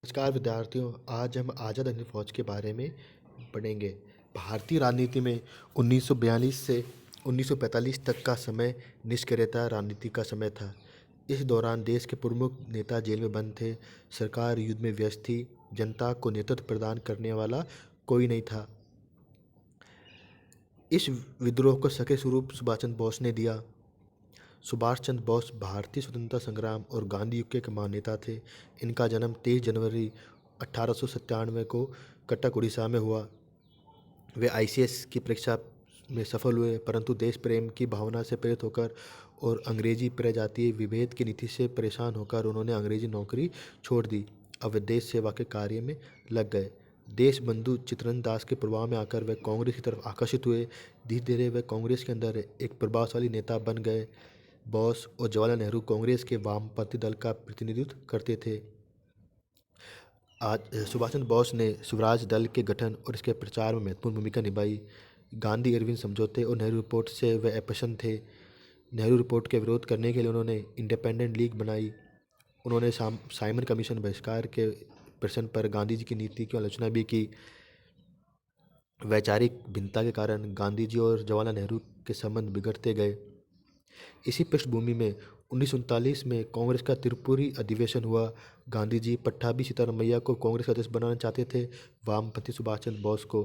नमस्कार विद्यार्थियों, आज हम आज़ाद हिंद फौज के बारे में पढ़ेंगे। भारतीय राजनीति में 1942 से 1945 तक का समय निष्क्रियता राजनीति का समय था। इस दौरान देश के प्रमुख नेता जेल में बंद थे, सरकार युद्ध में व्यस्त थी, जनता को नेतृत्व प्रदान करने वाला कोई नहीं था। इस विद्रोह को सक्रिय स्वरूप सुभाष चंद्र बोस ने दिया। सुभाष चंद्र बोस भारतीय स्वतंत्रता संग्राम और गांधी युग के एक महान नेता थे। इनका जन्म 23 जनवरी 1897 को कटक उड़ीसा में हुआ। वे आईसीएस की परीक्षा में सफल हुए, परंतु देश प्रेम की भावना से प्रेरित होकर और अंग्रेजी प्रजातीय विभेद की नीति से परेशान होकर उन्होंने अंग्रेजी नौकरी छोड़ दी। अब वे देश सेवा के कार्य में लग गए। देश बंधु चित्तरंजन दास के प्रभाव में आकर वे कांग्रेस की तरफ आकर्षित हुए। धीरे धीरे वे कांग्रेस के अंदर एक प्रभावशाली नेता बन गए। बोस और जवाहरलाल नेहरू कांग्रेस के वामपंथी दल का प्रतिनिधित्व करते थे। आज सुभाष चंद्र बोस ने स्वराज दल के गठन और इसके प्रचार में महत्वपूर्ण भूमिका निभाई। गांधी इरविन समझौते और नेहरू रिपोर्ट से वे अप्रसन्न थे। नेहरू रिपोर्ट के विरोध करने के लिए उन्होंने इंडिपेंडेंट लीग बनाई। उन्होंने साइमन कमीशन बहिष्कार के प्रश्न पर गांधी जी की नीति की आलोचना भी की। वैचारिक भिन्नता के कारण गांधी जी और जवाहरलाल नेहरू के संबंध बिगड़ते गए। इसी पृष्ठभूमि में 1939 में कांग्रेस का त्रिपुरी अधिवेशन हुआ। गांधी जी पट्टाभी सीतारामैया को कांग्रेस का अध्यक्ष बनाना चाहते थे, वामपंथी सुभाष चंद्र बोस को।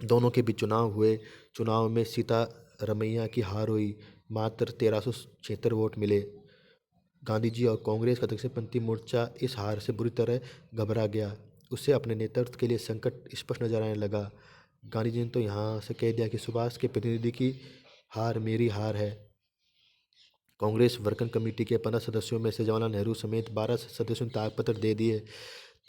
दोनों के बीच चुनाव हुए। चुनाव में सीतारामैया की हार हुई, मात्र 1376 वोट मिले। गांधी जी और कांग्रेस का दक्षिणपंथी मोर्चा इस हार से बुरी तरह घबरा गया। उससे अपने नेतृत्व के लिए संकट स्पष्ट नजर आने लगा। गांधी जी ने तो यहाँ से कह दिया कि सुभाष के प्रतिनिधि की हार मेरी हार है। कांग्रेस वर्किंग कमेटी के 15 सदस्यों में से जवाहरलाल नेहरू समेत 12 सदस्यों ने त्यागपत्र दे दिए।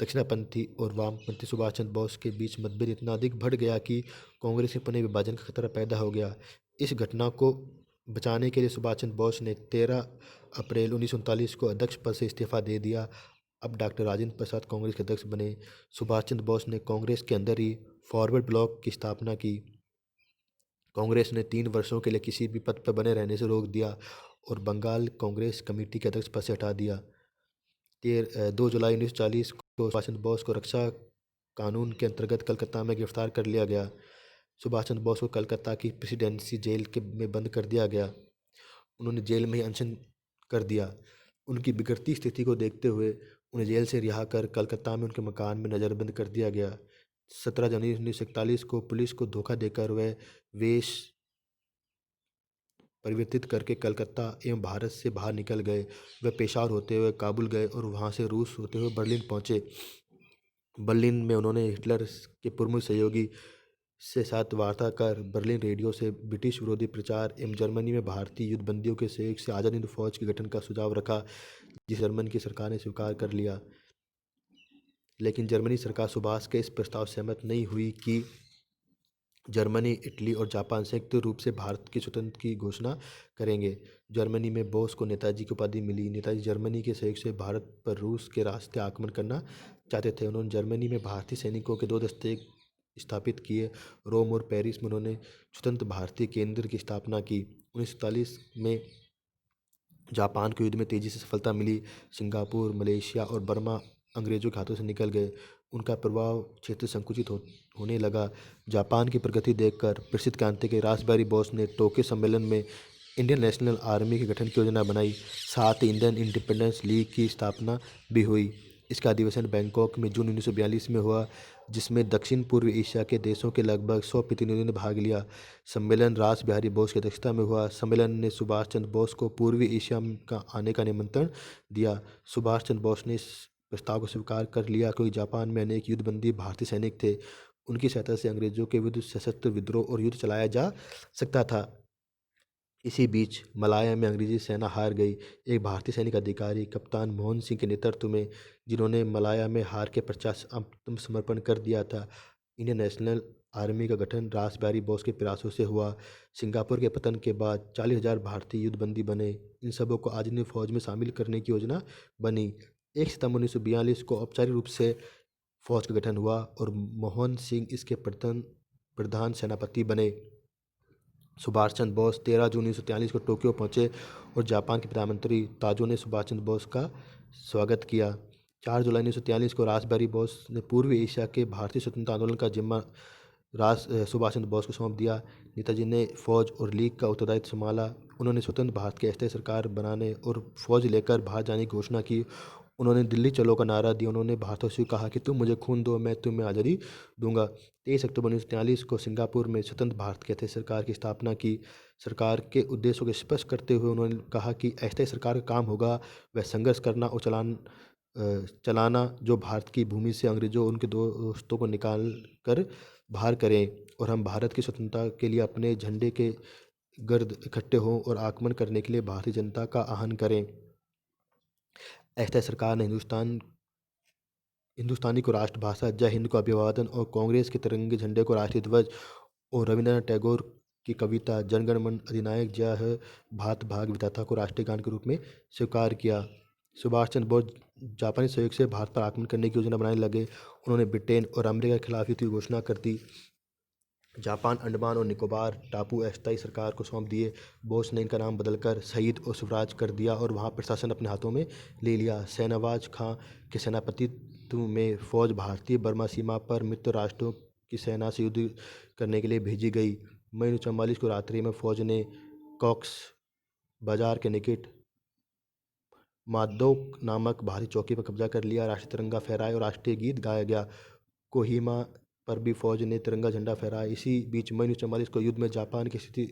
दक्षिणापंथी और वामपंथी सुभाष चंद्र बोस के बीच मतभेद इतना अधिक बढ़ गया कि कांग्रेस के पुनर्विभाजन का खतरा पैदा हो गया। इस घटना को बचाने के लिए सुभाष चंद्र बोस ने 13 अप्रैल 1939 को अध्यक्ष पद से इस्तीफा दे दिया। अब डॉक्टर राजेंद्र प्रसाद कांग्रेस के अध्यक्ष बने। सुभाष चंद्र बोस ने कांग्रेस के अंदर ही फॉरवर्ड ब्लॉक की स्थापना की। कांग्रेस ने 3 वर्षों के लिए किसी भी पद पर बने रहने से रोक दिया और बंगाल कांग्रेस कमेटी के अध्यक्ष पद से हटा दिया। 2 जुलाई 1940 को सुभाष चंद्र बोस को रक्षा कानून के अंतर्गत कलकत्ता में गिरफ्तार कर लिया गया। सुभाष चंद्र बोस को कलकत्ता की प्रेसिडेंसी जेल के में बंद कर दिया गया। उन्होंने जेल में ही अनशन कर दिया। उनकी बिगड़ती स्थिति को देखते हुए उन्हें जेल से रिहा कर कलकत्ता में उनके मकान में नज़रबंद कर दिया गया। 17 जनवरी 1941 को पुलिस को धोखा देकर वह वेश परिवर्तित करके कलकत्ता एवं भारत से बाहर निकल गए। वे पेशावर होते हुए काबुल गए और वहां से रूस होते हुए बर्लिन पहुंचे। बर्लिन में उन्होंने हिटलर के प्रमुख सहयोगी से साथ वार्ता कर बर्लिन रेडियो से ब्रिटिश विरोधी प्रचार एवं जर्मनी में भारतीय युद्धबंदियों के सहयोग से आज़ाद हिंद फौज के गठन का सुझाव रखा, जिसे जर्मन की सरकार ने स्वीकार कर लिया। लेकिन जर्मनी सरकार सुभाष के इस प्रस्ताव से सहमत नहीं हुई कि जर्मनी, इटली और जापान संयुक्त रूप से भारत की स्वतंत्रता की घोषणा करेंगे। जर्मनी में बोस को नेताजी की उपाधि मिली। नेताजी जर्मनी के सहयोग से भारत पर रूस के रास्ते आक्रमण करना चाहते थे। उन्होंने जर्मनी में भारतीय सैनिकों के 2 दस्ते स्थापित किए। रोम और पेरिस में उन्होंने स्वतंत्र भारतीय केंद्र की स्थापना की। 1947 में जापान को युद्ध में तेजी से सफलता मिली। सिंगापुर, मलेशिया और बर्मा अंग्रेजों के हाथों से निकल गए। उनका प्रभाव क्षेत्र संकुचित होने लगा। जापान की प्रगति देखकर प्रसिद्ध क्रांतिकारी रासबिहारी बोस ने टोक्यो सम्मेलन में इंडियन नेशनल आर्मी के गठन की योजना बनाई। साथ ही इंडियन इंडिपेंडेंस लीग की स्थापना भी हुई। इसका अधिवेशन बैंकॉक में जून 1942 में हुआ, जिसमें दक्षिण पूर्व एशिया के देशों के लगभग 100 प्रतिनिधियों ने भाग लिया। सम्मेलन रास बिहारी बोस की अध्यक्षता में हुआ। सम्मेलन ने सुभाष चंद्र बोस को पूर्वी एशिया का आने का निमंत्रण दिया। सुभाष चंद्र बोस ने इस प्रस्ताव को स्वीकार कर लिया क्योंकि जापान में अनेक युद्धबंदी भारतीय सैनिक थे। उनकी सहायता से अंग्रेजों के विरुद्ध सशस्त्र विद्रोह और युद्ध चलाया जा सकता था। इसी बीच मलाया में अंग्रेजी सेना हार गई। एक भारतीय सैनिक अधिकारी कप्तान मोहन सिंह के नेतृत्व में, जिन्होंने मलाया में हार के पश्चात आत्मसमर्पण कर दिया था। इंडियन नेशनल आर्मी का गठन रास बिहारी बोस के प्रयासों से हुआ। सिंगापुर के पतन के बाद 40,000 भारतीय युद्धबंदी बने। इन सबों को आज़ाद हिंद फौज में शामिल करने की योजना बनी। 1 सितंबर 1942 को औपचारिक रूप से फौज का गठन हुआ और मोहन सिंह इसके प्रधान सेनापति बने। सुभाष चंद्र बोस 13 जून 1943 को टोक्यो पहुंचे और जापान के प्रधानमंत्री ताजो ने सुभाष चंद्र बोस का स्वागत किया। 4 जुलाई 1943 को रासबिहारी बोस ने पूर्वी एशिया के भारतीय स्वतंत्रता आंदोलन का जिम्मा सुभाष चंद्र बोस को सौंप दिया। नेताजी ने फौज और लीग का उत्तरदायित्व संभाला। उन्होंने स्वतंत्र भारत की अस्थायी सरकार बनाने और फौज लेकर बाहर जाने की घोषणा की। उन्होंने दिल्ली चलो का नारा दिया। उन्होंने भारतवासियों को कहा कि तुम मुझे खून दो, मैं तुम्हें आज़ादी दूंगा। 23 अक्टूबर 1943 को सिंगापुर में स्वतंत्र भारत की अस्थायी सरकार की स्थापना की। सरकार के उद्देश्यों को स्पष्ट करते हुए उन्होंने कहा कि अस्थायी सरकार का काम होगा वह संघर्ष करना और चलाना जो भारत की भूमि से अंग्रेजों उनके दोस्तों को निकाल कर बाहर करें, और हम भारत की स्वतंत्रता के लिए अपने झंडे के गर्द इकट्ठे हों और आक्रमण करने के लिए भारतीय जनता का आह्वान करें। अस्थायी सरकार ने हिंदुस्तानी को राष्ट्रभाषा, जय हिंद को अभिवादन और कांग्रेस के तिरंगे झंडे को राष्ट्रीय ध्वज और रविंद्रनाथ टैगोर की कविता जनगण मन अधिनायक जय है भारत भाग्य विधाता को राष्ट्रीय गान के रूप में स्वीकार किया। सुभाष चंद्र बोस जापानी सहयोग से भारत पर आक्रमण करने की योजना बनाने लगे। उन्होंने ब्रिटेन और अमेरिका के खिलाफ युद्ध की घोषणा कर दी। जापान, अंडमान और निकोबार टापू अस्थायी सरकार को सौंप दिए। बोस ने इनका नाम बदलकर शहीद और स्वराज कर दिया और वहाँ प्रशासन अपने हाथों में ले लिया। शहनवाज खां के सेनापतित्व में फौज भारतीय बर्मा सीमा पर मित्र राष्ट्रों की सेना से युद्ध करने के लिए भेजी गई। मई 1944 को रात्रि में फौज ने कॉक्स बाजार के निकट मादोक नामक भारी चौकी पर कब्जा कर लिया। राष्ट्रीय तिरंगा फहराया और राष्ट्रीय गीत गाया गया। कोहिमा पर भी फौज ने तिरंगा झंडा फहराया। इसी बीच मई 1944 को युद्ध में जापान की स्थिति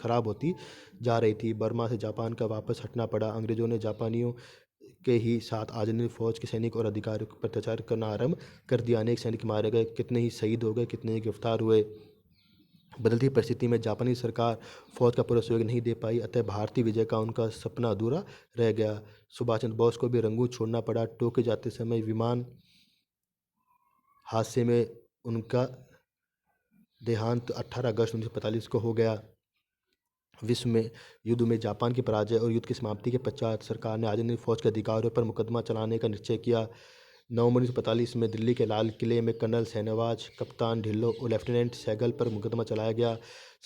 खराब होती जा रही थी। बर्मा से जापान का वापस हटना पड़ा। अंग्रेजों ने जापानियों के ही साथ आज़ादी फौज के सैनिक और अधिकारियों पर अत्याचार करना आरंभ कर दिया। अनेक सैनिक मारे गए, कितने ही शहीद हो गए, कितने ही गिरफ्तार हुए। बदलती परिस्थिति में जापानी सरकार फौज का पूरा सहयोग नहीं दे पाई, अतः भारतीय विजय का उनका सपना अधूरा रह गया। सुभाष चंद्र बोस को भी रंगून छोड़ना पड़ा। टोक्यो जाते समय विमान हादसे में उनका देहांत 18 अगस्त 1945 को हो गया। विश्व में युद्ध में जापान की पराजय और युद्ध की समाप्ति के पश्चात सरकार ने आज़ाद हिंद फौज के अधिकारियों पर मुकदमा चलाने का निश्चय किया। नवंबर 1945 में दिल्ली के लाल किले में कर्नल शहनवाज, कप्तान ढिल्लों और लेफ्टिनेंट सहगल पर मुकदमा चलाया गया।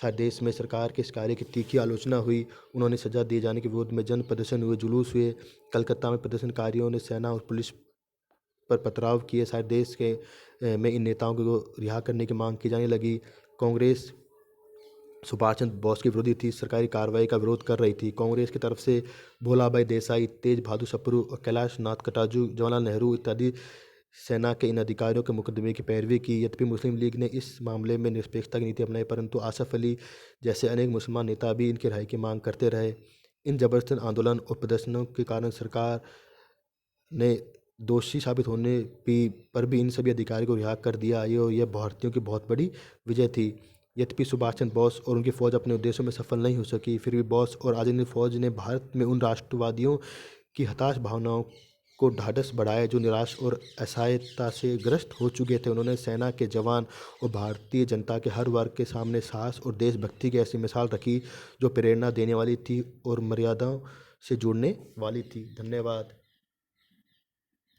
सारे देश में सरकार के इस कार्य की तीखी आलोचना हुई। उन्होंने सजा दिए जाने के विरोध में जन प्रदर्शन हुए, जुलूस हुए। कलकत्ता में प्रदर्शनकारियों ने सेना और पुलिस पर पथराव किए। सारे देश में इन नेताओं को रिहा करने की मांग की जाने लगी। कांग्रेस सुभाष चंद्र बोस की विरोधी थी, सरकारी कार्रवाई का विरोध कर रही थी। कांग्रेस की तरफ से भोलाभाई देसाई, तेज बहादुर सप्रू और कैलाश नाथ कटाजू, जवाहरलाल नेहरू इत्यादि सेना के इन अधिकारियों के मुकदमे की पैरवी की। यद्यपि मुस्लिम लीग ने इस मामले में निरपेक्षता की नीति अपनाई, परंतु आसफ अली जैसे अनेक मुसलमान नेता भी इनकी रिहाई की मांग करते रहे। इन जबरदस्त आंदोलन और प्रदर्शनों के कारण सरकार ने दोषी साबित होने पर भी इन सभी अधिकारियों को रिहा कर दिया। यह भारतीयों की बहुत बड़ी विजय थी। यद्यपि सुभाष चंद्र बोस और उनकी फौज अपने उद्देश्यों में सफल नहीं हो सकी, फिर भी बोस और आज़ाद हिंद फौज ने भारत में उन राष्ट्रवादियों की हताश भावनाओं को ढाढ़स बढ़ाया जो निराश और असहायता से ग्रस्त हो चुके थे। उन्होंने सेना के जवान और भारतीय जनता के हर वर्ग के सामने साहस और देशभक्ति की ऐसी मिसाल रखी जो प्रेरणा देने वाली थी और मर्यादाओं से जुड़ने वाली थी। धन्यवाद।